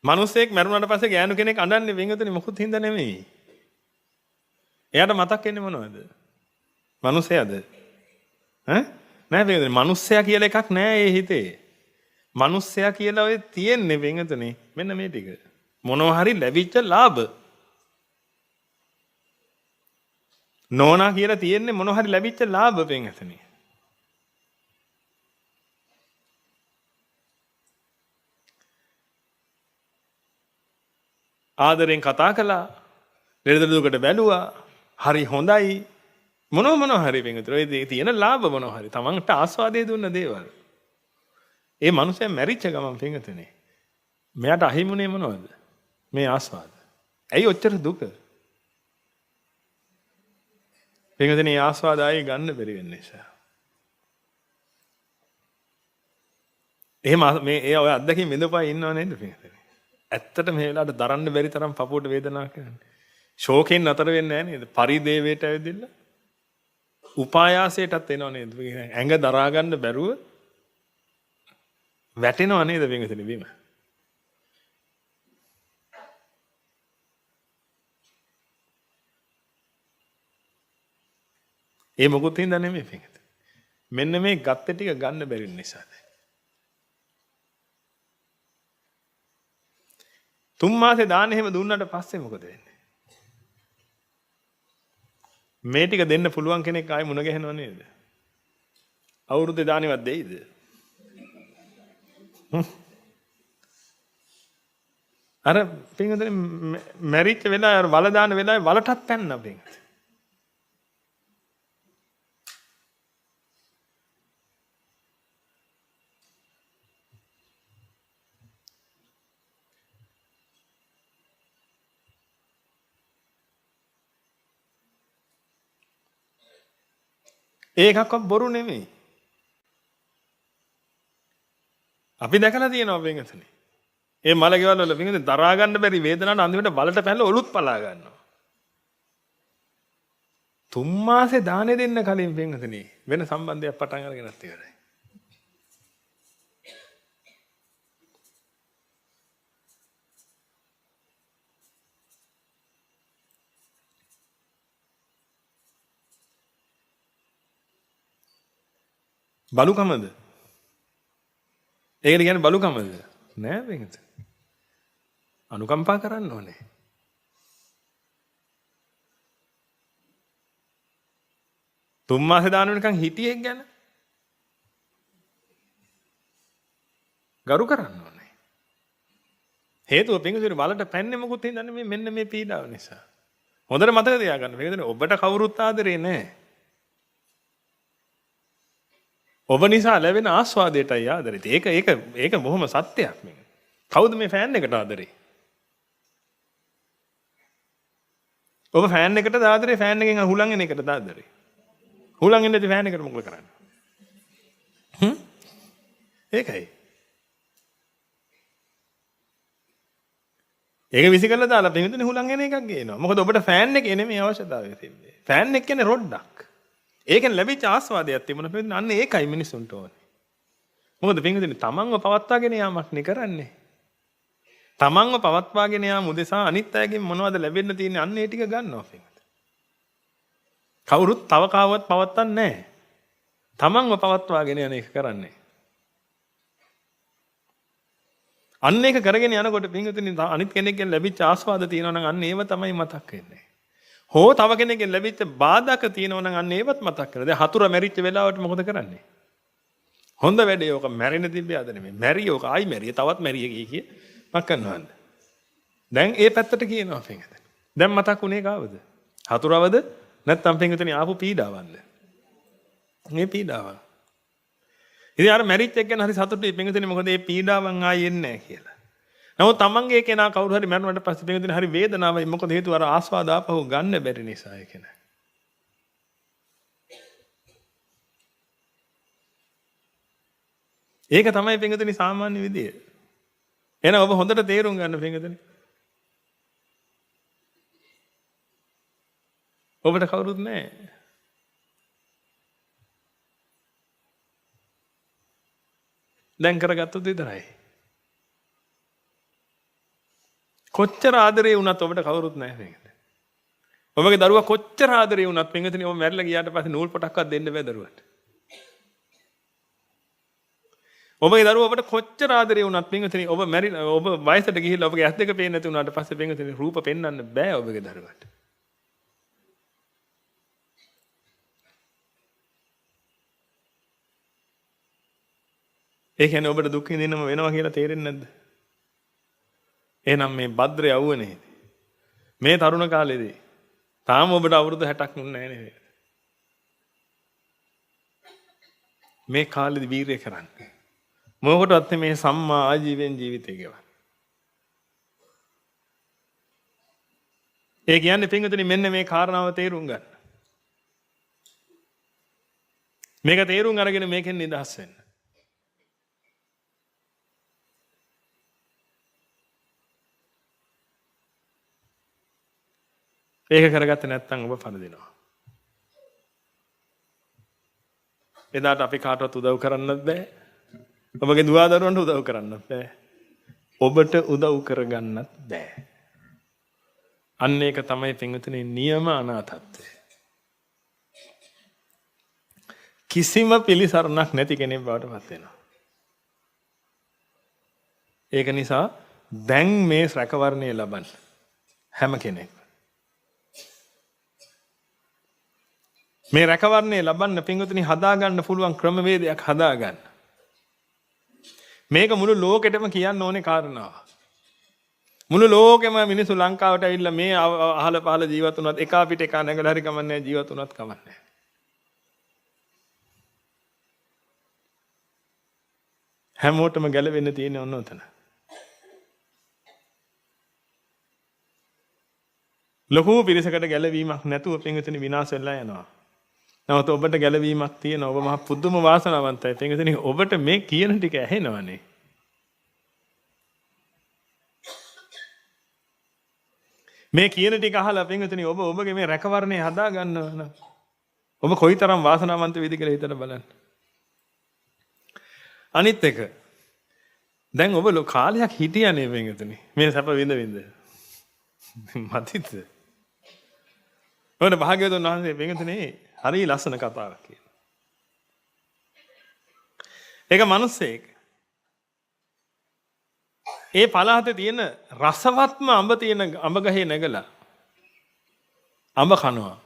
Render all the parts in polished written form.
මිනිස්සෙක් මරුණාට පස්සේ ගෑනු කෙනෙක් අඬන්නේ වෙන්ගතුනේ මොකුත් හින්දා නෙමෙයි. එයාට මතක් වෙන්නේ මොනවද? මිනිසයාද? ඈ? නෑ වෙන්ගතුනේ මිනිස්සයා කියලා එකක් නෑ ඒ හිතේ. මිනිස්සයා කියලා ඔය තියෙන්නේ වෙන්ගතුනේ මෙන්න මේ ටික. මොනවා හරි ලැබිච්ච ලාභ. නෝනා කියලා තියෙන්නේ මොනවා හරි ලැබිච්ච ලාභ වෙන්ගතුනේ. ආදරෙන් කතා කළා. ලෙඩ දුකට බැලුවා. හරි හොඳයි. මොනවා හරි වෙන්ගතුනේ ඔය තියෙන ලාභ මොනවා හරි තමන්ට ආස්වාදයේ දුන්න දේවල්. ඒ මනුස්සයා මැරිච්ච ගමන් වෙන්ගතුනේ. මෙයාට අහිමුනේ මොනවද? මේ ආස්වාද. ඇයි ඔච්චර දුක? වෙන්ගතුනේ ආස්වාද ආයේ ගන්න බැරි වෙන නිසා. එහෙම මේ ඔය අත්දැකීම් විඳපුවා ඉන්නව නේද වෙන්ගතුනේ? ඇත්තට මේ වෙලාවට දරන්න බැරි තරම් පපුවට වේදනාවක් කරන්නේ. ශෝකෙන් නතර වෙන්නේ නැහැ නේද? පරිදේවයට ඇවිදින්න. උපායාසයටත් එනව නේද? ඇඟ දරා ගන්න බැරුව වැටෙනව නේද වෙන්ගතුනේ බිම? ඒ මොකුත් හින්දා නෙමෙයි වෙන්ගතුනේ. මෙන්න මේ ගත්ත ටික ගන්න බැරි නිසා. 3 මාසේ දාන්න එහෙම දුන්නාට පස්සේ මොකද වෙන්නේ? මේ ටික දෙන්න පුළුවන් කෙනෙක් ආයෙ මුණ ගැහෙනව නේද? අවුරුද්දේ දානෙවත් දෙයිද? අර පින්වතුනි මැරිච්ච වෙලාවේ අර වල දාන වෙලාවේ වලටත් පැන්න පින්වතුනි. ඒකක්වත් බොරු නෙමෙයි. අපි දැකලා තියෙනවා වෙන්ගතුනේ. ඒ මල ගෙවල් වල වෙන්ගතුනේ දරා ගන්න බැරි වේදනාවට අන්තිමට බලට පැනලා ඔලුත් පලා ගන්නවා. 3 මාසේ දානේ දෙන්න කලින් වෙන්ගතුනේ වෙන සම්බන්ධයක් පටන් අරගෙනත් ඉවරයි. බලුකමද? ඒකට කියන්නේ බලුකමද? නෑ වෙන්ගතුනේ. අනුකම්පා කරන්න ඕනේ. තුන් මාසේ දාන වෙනකන් හිටියෙක් ගැන ගරු කරන්න ඕනේ. හේතුව පින්වතුනි වලට පැන්නේ මොකුත් හින්දා මේ මෙන්න මේ පීඩාව නිසා. හොඳට මතක තියාගන්න. පින්වතුනි ඔබට කවුරුත් ආදරේ නෑ. ඔබ නිසා ලැබෙන ආස්වාදයටයි ආදරේ. ඒක බොහොම සත්‍යයක් මේක. කවුද මේ ෆෑන් එකට ආදරේ? ඔබ ෆෑන් එකට ආදරේ ෆෑන් එකෙන් හුලං එන එකට ආදරේ. හුලං එන්නේ ෆෑන් එකට මොකද කරන්නේ? ඒකයි. ඒක විසි කරලා දාලා පින්විතනේ හුලං එන එකක් ගේනවා. මොකද ඔබට ෆෑන් එකේ නෙමෙයි අවශ්‍යතාවය තියෙන්නේ. ෆෑන් එක කියන්නේ රොඩ්ඩක්. ඒකෙන් ලැබිච්ච ආස්වාදයක් තිබුණා පින්විතනේ අන්න ඒකයි මිනිසුන්ට ඕනේ. මොකද පින්විතනේ තමන්ව පවත්වාගෙන යාමක් නේ කරන්නේ. තමන්ව පවත්වාගෙන යාම උදෙසා අනිත් අයගෙන් මොනවද ලැබෙන්න තියෙන්නේ අන්න ඒ ටික ගන්නවා පින්විතනේ. කවුරුත් තව කාවත් පවත්වන්නේ නැහැ. තමන්ව පවත්වාගෙන යන එක කරන්නේ. අන්න ඒක කරගෙන යනකොට පින්විතනේ අනිත් කෙනෙක්ගෙන් ලැබිච්ච ආස්වාද තියෙනවා නම් අන්න ඒව තමයි මතක් වෙන්නේ. හෝ තව කෙනෙක්ගෙන් ලැබිච්ච බාධක තියෙනවා නම් අන්න ඒවත් මතක් කරලා. දැන් හතුර මැරිච්ච වෙලාවට මොකද කරන්නේ? හොඳ වැඩේ ඕක මැරෙන්න තිබ්බේ අද නෙමෙයි. මැරිය ඕක ආයි මැරිය තවත් මැරිය කිය මක් කරනවද? දැන් ඒ පැත්තට කියනවා පින්විතනේ. දැන් මතක් උනේ කාවද? හතුරවද නැත්නම් පින්විතනේ ආපු පීඩාවන්ද? මේ පීඩාව. ඉතින් අර මැරිච් එක ගැන හරි සතුටුයි පින්විතනේ මොකද මේ පීඩාවන් ආයෙ එන්නේ නැහැ කියලා. නමුත් තමන්ගේ කෙනා කවුරු හරි මැරුණාට පස්සේ පින්විතනේ හරි වේදනාවයි මොකද හේතුව අර ආස්වාද ආපහු ගන්න බැරි නිසා ඒ කෙනා. ඒක තමයි පින්විතනේ සාමාන්‍ය විදිය. එහෙනම් ඔබ හොඳට තේරුම් ගන්න පින්විතනේ. ඔබට කවුරුත් නැහැ. දැන් කරගත්තොත් විතරයි. කොච්චර ආදරේ වුණත් ඔබට කවුරුත් නැහැ පින්වතුනි. ඔබගේ දරුවා කොච්චර ආදරේ වුණත් පින්වතුනි ඔබ මැරිලා ගියාට පස්සේ නූල් පොටක්වත් දෙන්න බෑ දරුවාට. ඔබගේ දරුවා ඔබට කොච්චර ආදරේ වුණත් පින්වතුනි ඔබ මැරිලා ඔබ වයසට ගිහිල්ලා ඔබගේ ඇස් දෙක පේන්නේ නැති වුණාට පස්සේ පින්වතුනි රූප පෙන්වන්න බෑ ඔබගේ දරුවාට. ඒ කියන්නේ ඔබට දුක් විඳින්නම වෙනවා කියලා තේරෙන්නේ නැද්ද? එහෙනම් මේ භද්‍ර යවුවනේ මේ තරුණ කාලේදී තාම ඔබට අවුරුදු 60ක් නුන්නේ නැහැ නේද? මේ කාලේදී වීරිය කරන්න. මොකටවත් මේ සම්මා ආජීවයෙන් ජීවිතය ගෙවන්න. ඒ කියන්නේ පින්වතුනි මෙන්න මේ කාරණාව තේරුම් ගන්න. මේක තේරුම් අරගෙන මේකෙන් නිදහස් වෙන්න. ඒක කරගත්තේ නැත්නම් ඔබ පරදිනවා. එදාට අපි කාටවත් උදව් කරන්නත් බෑ. ඔබගේ දුවා දරුවන්ට උදව් කරන්නත් බෑ. ඔබට උදව් කරගන්නත් බෑ. අන්න ඒක තමයි පින්වතුනි නියම අනාථත්වය. කිසිම පිළිසරණක් නැති කෙනෙක් බවට පත් වෙනවා. ඒක නිසා දැන් මේ රැකවරණය ලබන්න හැම කෙනෙක් මේ රැකවරණය ලබන්න පින්වතුනි හදාගන්න පුළුවන් ක්‍රමවේදයක් හදාගන්න. මේක මුළු ලෝකෙටම කියන්න ඕනේ කාරණාව. මුළු ලෝකෙම මිනිස්සු ලංකාවට ඇවිල්ලා මේ අහල පහල ජීවත් වුණත් එක පිට එක නැගලා හරි කමන්නේ ජීවත් වුණත් කමන්නේ. හැමෝටම ගැලවෙන්න තියෙන්නේ ඔන්න ඔතන. ලොකු පිරිසකට ගැලවීමක් නැතුව පින්වතුනි විනාශ වෙලා යනවා. නමුත් ඔබට ගැලවීමක් තියෙනවා. ඔබ මහ පුදුම වාසනාවන්තයි. පින්වතුනි ඔබට මේ කියන ටික ඇහෙනවනේ. මේ කියන ටික අහලා පින්වතුනි ඔබ ඔබගේ මේ රැකවරණය හදා ගන්නවා නම් ඔබ කොයිතරම් වාසනාවන්ත වෙයිද කියලා හිතලා බලන්න. අනිත් එක දැන් ඔබ කාලයක් හිටියනේ පින්වතුනි මේ සැප විඳ විඳ. මතිද? ඔන්න භාග්‍යවතුන් වහන්සේ පින්වතුනි හරි ලස්සන කතාවක් කියනවා. ඒක මිනිස්සෙක් ඒ පළාතේ තියෙන රසවත්ම අඹ තියෙන අඹ ගහේ නැගලා අඹ කනවා.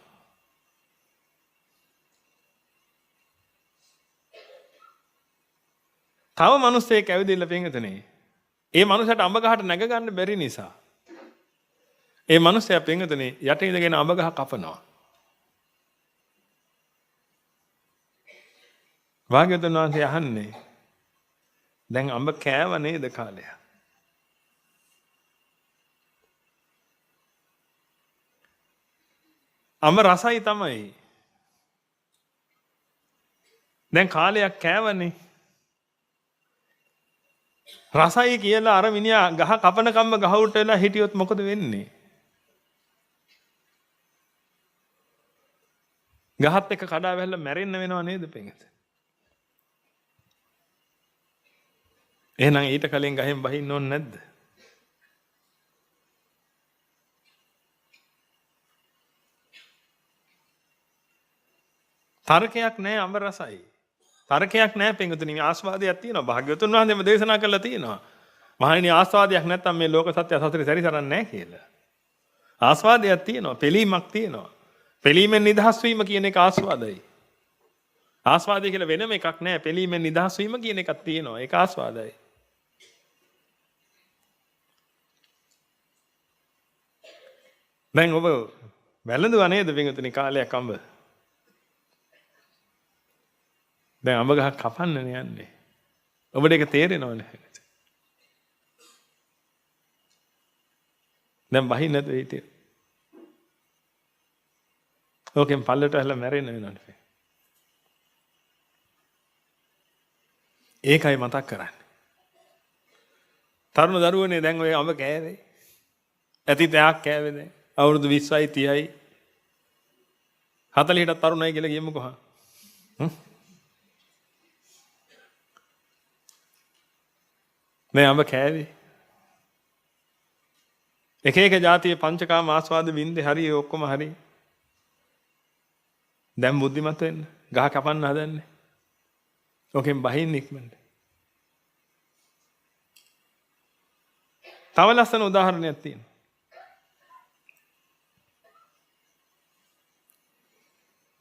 තව මිනිස්සෙක් ඇවිදින්න පින්වතුනි ඒ මනුස්සයාට අඹ ගහට නැග ගන්න බැරි නිසා ඒ මනුස්සයා පින්වතුනි යට ඉඳගෙන අඹ ගහ කපනවා. භාග්‍යවතුන් වහන්සේ අහන්නේ දැන් අඹ කෑව නේද කාලයක්? අඹ රසයි තමයි. දැන් කාලයක් කෑවනේ. රසයි කියලා අර මිනිහා ගහ කපන කම්ම ගහ උට වෙලා හිටියොත් මොකද වෙන්නේ? ගහත් එක්ක කඩා වැහැලා මැරෙන්න වෙනව නේද පින්වත? එහෙනම් ඊට කලින් ගහෙන් බහින්න ඕනේ නැද්ද? තර්කයක් නැහැ අඹ රසයි. තර්කයක් නැහැ පින්වතුනි ආස්වාදයක් තියෙනවා. භාග්‍යවතුන් වහන්සේම දේශනා කළා තියෙනවා. මහණෙනි ආස්වාදයක් නැත්තම් මේ ලෝක සත්‍ය සතරේ සැරිසරන්නේ නැහැ කියලා. ආස්වාදයක් තියෙනවා, පිළීමක් තියෙනවා. පිළීමෙන් නිදහස් වීම කියන එක ආස්වාදයි. ආස්වාදය කියලා වෙනම එකක් නැහැ. පිළීමෙන් නිදහස් වීම කියන එකක් තියෙනවා. ඒක ආස්වාදයි. දැන් ඔබ වැළඳුවා නේද පින්වතුනි කාලයක් අඹ? දැන් අඹ ගහ කපන්නනේ යන්නේ. ඔබට ඒක තේරෙනවද? දැන් බහින්න නැතුව හිටියේ. ඕකෙන් පල්ලට ඇහලා මැරෙන්න වෙනවනේ. ඒකයි මතක් කරන්නේ. තරුණ දරුවනේ දැන් ඔය අඹ කෑවේ. ඇති තෑක් කෑවේ දැන්. අවුරුදු 20යි 30යි 40ට තරුණයි කියලා කියමුකෝ. මේ අඹ කෑවේ. එක එක જાතියේ පංචකාම ආස්වාද වින්දේ හරි ඔක්කොම හරි. දැන් බුද්ධිමත් වෙන්න. ගහ කපන්න හදන්නේ. ඔකෙන් බහින්න ඉක්මනට. තව ලස්සන උදාහරණයක් තියෙනවා.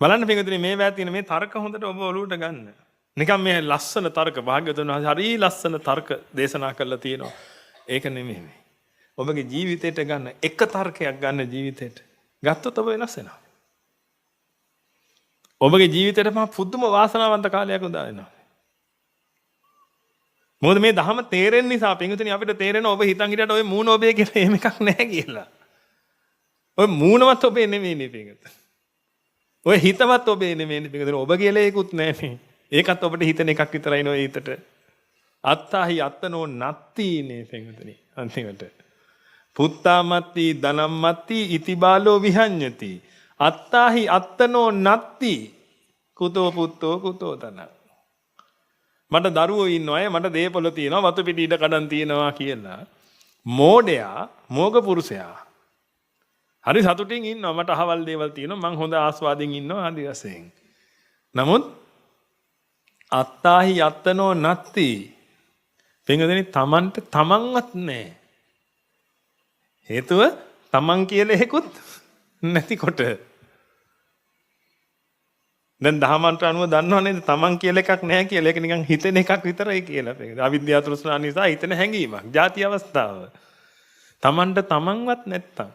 බලන්න පිටුතුනේ මේ වැය තියෙන මේ තර්ක හොඳට ඔබ ඔලුවට ගන්න. නිකන් මේ ලස්සන තර්ක භාග්‍යවතුන් වහන්සේ හරි ලස්සන තර්ක දේශනා කරලා තියෙනවා. ඒක නෙමෙයි. ඔබගේ ජීවිතයට ගන්න එක තර්කයක් ගන්න ජීවිතයට. ගත්තොත් ඔබ වෙනස් වෙනවා. ඔබගේ ජීවිතේට මහා පුදුම වාසනාවන්ත කාලයක් උදා වෙනවා. මොකද මේ ධහම තේරෙන්න නිසා පිටුතුනේ අපිට තේරෙනවා ඔබ හිතන් හිටියට ඔය මූණ ඔබේ කියලා එහෙම එකක් නැහැ කියලා. ඔය මූණවත් ඔබේ නෙමෙයිනේ පිටුතුනේ. ඔය හිතවත් ඔබේ නෙමෙයිනේ පිටුතුනේ. ඔබ කියලා ඒකුත් නැහැ. ඒකත් ඔබට හිතන එකක් විතරයි නෝ හිතට. අත්තාහි අත්තනෝ නත්තිනේ පිටුතුනේ. අන්තිමට. පුත්තාමත්ති ධනම්මත්ති ඉතිබාලෝ විහඤ්ඤති. අත්තාහි අත්තනෝ නත්ති කුතෝ පුත්තෝ කුතෝ ධන. මට දරුවෝ ඉන්නවා මට දේපොළ තියෙනවා වතු පිටි ඉඩ කඩන් තියෙනවා කියලා මෝඩයා මෝග පුරුෂයා හරි සතුටින් ඉන්නවා මට අහවල් දේවල් තියෙනවා මං හොඳ ආස්වාදයෙන් ඉන්නවා ආදි වශයෙන්. නමුත් අත්තාහි අත්තනෝ නත්ති පින්වදෙනි තමන්ට තමන්වත් නැහැ. හේතුව තමන් කියලා එකකුත් නැතිකොට. දැන් දහමන්ට අනුව දන්නව නේද තමන් කියලා එකක් නැහැ කියලා. ඒක නිකන් හිතෙන එකක් විතරයි කියලා. අවිද්‍යාව තෘෂ්ණා නිසා හිතෙන හැඟීමක්. ಜಾති අවස්ථාව. තමන්ට තමන්වත් නැත්තම්.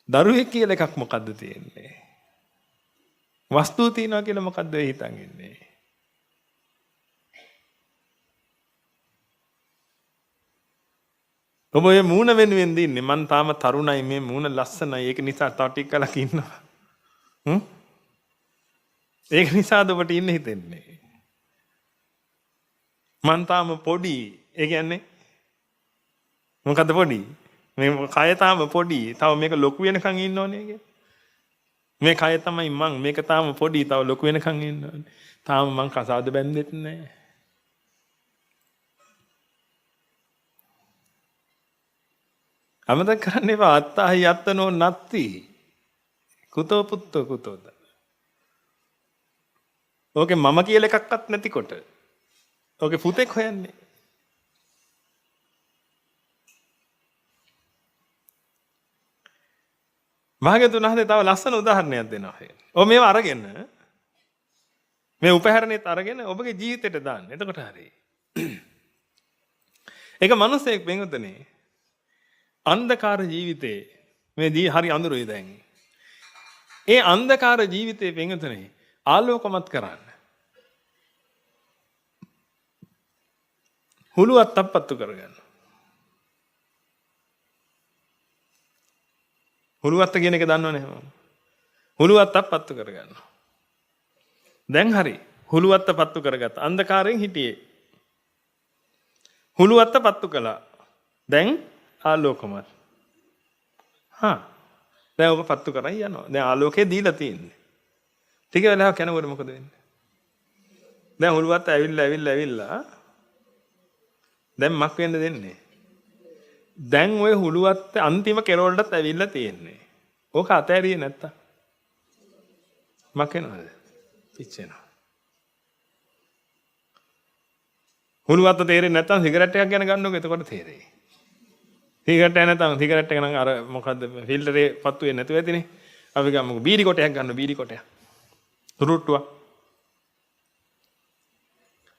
දරුවෙක් කියලා එකක් මොකද්ද තියෙන්නේ? වස්තුව තියනවා කියලා මොකද්ද ඒ හිතන් ඉන්නේ? ඔබ මේ මූණ වෙනුවෙන් දින්නේ මං තාම තරුණයි මේ මූණ ලස්සනයි ඒක නිසා තව ටික කලක් ඉන්නවා. ඒක නිසාද ඔබට ඉන්න හිතෙන්නේ. මං තාම පොඩි. ඒ කියන්නේ මොකද්ද පොඩි? මේ කය තාම පොඩි. තව මේක ලොකු වෙනකන් ඉන්න ඕනේ කියන්නේ. මේ කය තමයි මං. මේක තාම පොඩි. තව ලොකු වෙනකන් ඉන්න ඕනේ. තාම මං කසාද බැන්දෙත් නැහැ. අමතක කරන්න එපා. අත්තාහි අත්තනෝ නත්ති කුතෝ පුත්තෝ කුතෝද. ඕකේ මම කියලා එකක්වත් නැතිකොට ඕකේ පුතෙක් හොයන්නේ. භාග්‍යවතුන් වහන්සේ තව ලස්සන උදාහරණයක් දෙනවා. ඔව් මේව අරගෙන මේ උපහැරණෙත් අරගෙන ඔබගේ ජීවිතයට දාන්න. එතකොට හරි. ඒක මිනිස්සෙක් වෙනුතනේ අන්ධකාර ජීවිතේ මේ හරි අඳුරුයි දැන්. ඒ අන්ධකාර ජීවිතේ වෙනුතනේ ආලෝකමත් කරන්න. හුලුවත් තප්පත්තු කරගන්න. හුලුවත් කියන එක දන්නවනේ මම. හුලුවත් තප්පත්තු කරගන්න. දැන් හරි. හුලුවත් තප්පත්තු කරගත්ත. අන්ධකාරයෙන් හිටියේ. හුලුවත් තප්පත්තු කළා. දැන් ආලෝකමත්. දැන් ඔබ පත්තු කරන් යනවා. දැන් ආලෝකය දීලා තියෙන්නේ. ටික වෙලාවක් යනකොට මොකද වෙන්නේ? දැන් හුලුවත් ඇවිල්ලා දැන් මක් වෙන්න දෙන්නේ? දැන් ওই හුලුවත් අන්තිම කෙරවලටත් ඇවිල්ලා තියෙන්නේ. ඕක අතෑරියේ නැත්තම් මක් වෙනවද? පිච්චෙනවා. හුලුවත් තේරෙන්නේ නැත්තම් සිගරට් එකක් ගැන ගන්නකො එතකොට තේරෙයි. සිගරට් එක නැත්තම් සිගරට් එක නම් අර මොකද්ද ෆිල්ටරේ පත්තු වෙන්නේ නැතුව ඇතිනේ. අපි ගමුකෝ බීඩි කොටයක් ගන්න බීඩි කොටයක්. සුරුට්ටුවක්.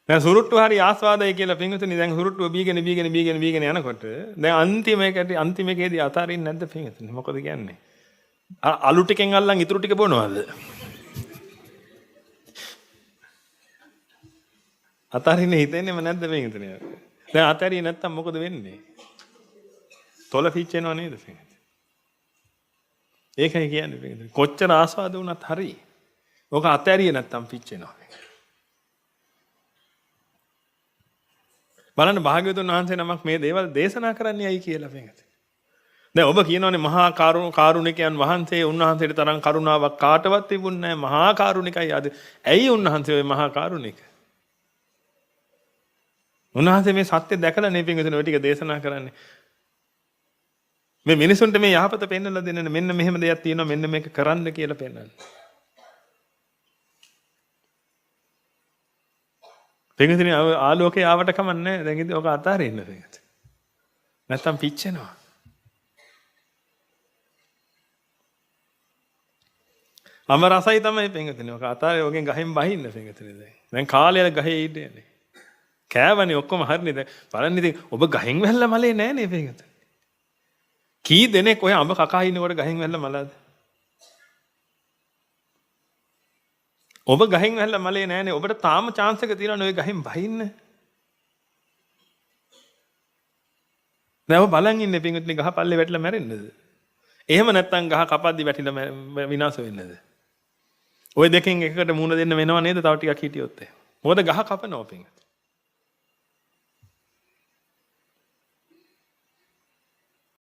දැන් සුරුට්ටුව හරි ආස්වාදයි කියලා පින්විතනි දැන් සුරුට්ටුව බීගෙන යනකොට දැන් අන්තිමේකේදී අතාරින්නේ නැද්ද පින්විතනි මොකද කියන්නේ? අලු ටිකෙන් අල්ලන් ඉතුරු ටික බොනවද? අතාරින්නේ හිතෙන්නේම නැද්ද පින්විතනි? දැන් අතාරියේ නැත්තම් මොකද වෙන්නේ? තොල පිච්චෙනව නේද පින්විතනි? ඒකයි කියන්නේ පින්විතනි. කොච්චර ආස්වාද වුණත් හරි. ඕක අතාරියේ නැත්තම් පිච්චෙනවා. බලන්න භාග්‍යවතුන් වහන්සේ නමක් මේ දේවල් දේශනා කරන්නේ ඇයි කියලා පින්විතනි. දැන් ඔබ කියනවානේ මහා කාරුණිකයන් වහන්සේ උන්වහන්සේට තරම් කරුණාවක් කාටවත් තිබුණේ නැහැ. මහා කාරුණිකයි ආද. ඇයි උන්වහන්සේ ඔය මහා කාරුණික? උන්වහන්සේ මේ සත්‍ය දැකලා නේ පින්විතනි ඔය ටික දේශනා කරන්නේ. මේ මිනිසුන්ට මේ යහපත පෙන්වලා දෙන්න මෙන්න මෙහෙම දෙයක් තියෙනවා මෙන්න මේක කරන්න කියලා පෙන්වන්න. පින්වතුනි ආලෝකේ ආවට කමන්නේ නැහැ. දැන් ඉතින් ඔක අතාරින්න පින්වතුනි. නැත්තම් පිච්චෙනවා. අම රසයි තමයි පින්වතුනි. ඔක අතාරේ ඔගෙන් ගහෙන් බහින්න පින්වතුනි දැන්. දැන් කාලය ගහේ ඉන්නේ. කෑවනේ ඔක්කොම හරිනේ දැන්. බලන්න ඉතින් ඔබ ගහෙන් වැල්ලා මලේ නෑනේ පින්වතුනි. කී දෙනෙක් ඔය අඹ කකා ඉන්නකොට ගහෙන් වැල්ලා මලාද? ඔබ ගහෙන් වැල්ලා මලේ නෑනේ. ඔබට තාම chance එක තියෙනවනේ ඔය ගහෙන් බහින්න. දැන් ඔබ බලන් ඉන්නේ පින්වතුනි ගහ පල්ලේ වැටිලා මැරෙන්නද? එහෙම නැත්නම් ගහ කපද්දි වැටිලා විනාශ වෙන්නද? ওই දෙකෙන් එකකට මුහුණ දෙන්න වෙනව නේද? තව ටිකක් හිටියොත් එහෙම. මොකද ගහ කපනවා පින්වතුනි.